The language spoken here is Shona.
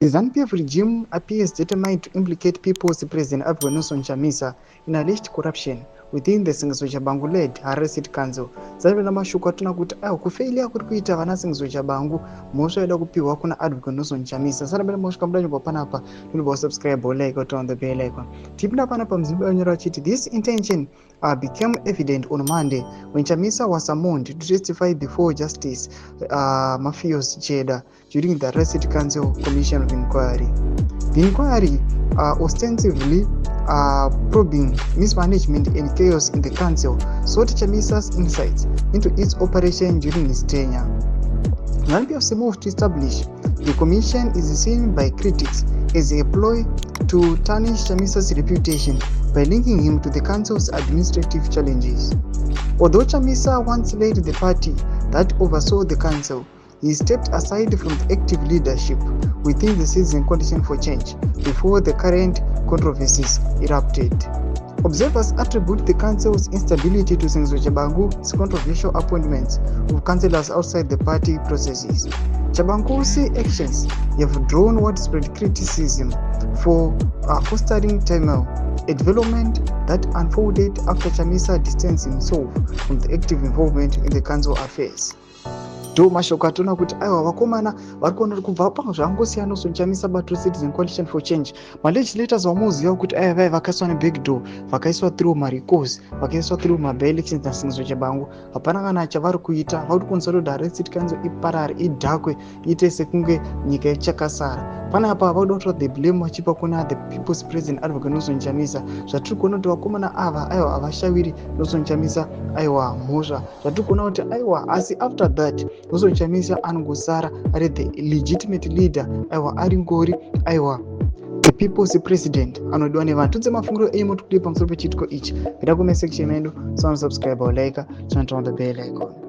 The Zanu PF regime appears determined to implicate People's President Chamisa in alleged corruption within the Singizwe-Chabangu-led Harare City Council. Zave lamashoko atona kuti kufailia kuri kuita vana Singizwe-Chabangu mhosva ida kupiwa kuna Chamisa. Sara mbele moshoka mudanyogwa panapa tunoba subscribe like on the bell icon. Tipinda panapa mzimba yonyora chiti this intention became evident on Monday when Chamisa was summoned to testify before Justice Mafios Cheda during the Harare City Council Commission of Inquiry. The inquiry ostensibly probing mismanagement and chaos in the council sought Chamisa's insights into its operation during his tenure. Zanu PF's move to establish the commission is seen by critics as a ploy to tarnish Chamisa's reputation by linking him to the council's administrative challenges. Although Chamisa once led the party that oversaw the council, he stepped aside from the active leadership within the Citizen Coalition for Change before the current controversies erupted. Observers attribute the council's instability to Singizwe-Chabangu's controversial appointments of councillors outside the party processes. Chabangu's actions have drawn widespread criticism for fostering turmoil, a development that unfolded after Chamisa distanced himself from the active involvement in the council affairs. Do mashoko atona kuti aiwa vakomana vari kuona kubva pamwe zvangosiyana Chamisa bato Citizen Coalition for Change. Legislators vamuziva kuti aiva vai vakaiswa nebackdoor, vakaiswa through maricos, vakaiswa through by-elections naSingizwe-Chabangu. Hapana kana chavari kuita, vari kukonzera kuti Harare City Council iparare, idhakwe, iite sekunge nyika ichakasara. Panapa vauda kutora the blame vachipa kuna the People's President Chamisa. Zvatiri kuona kuti vakomana ava aiwa havashawiri Chamisa aiwa mhosva. Zvatiri kuona kuti aiwa asi after that Chamisa anongosara ari the legitimate leader aiwa ari ngori aiwa the People's President anodiwa nevanhu. Tudze mafungiro enyu mutiklipa pamusoro pechitiko ichi. Vida comment section yedu, subscribe or like, turn on the bell icon.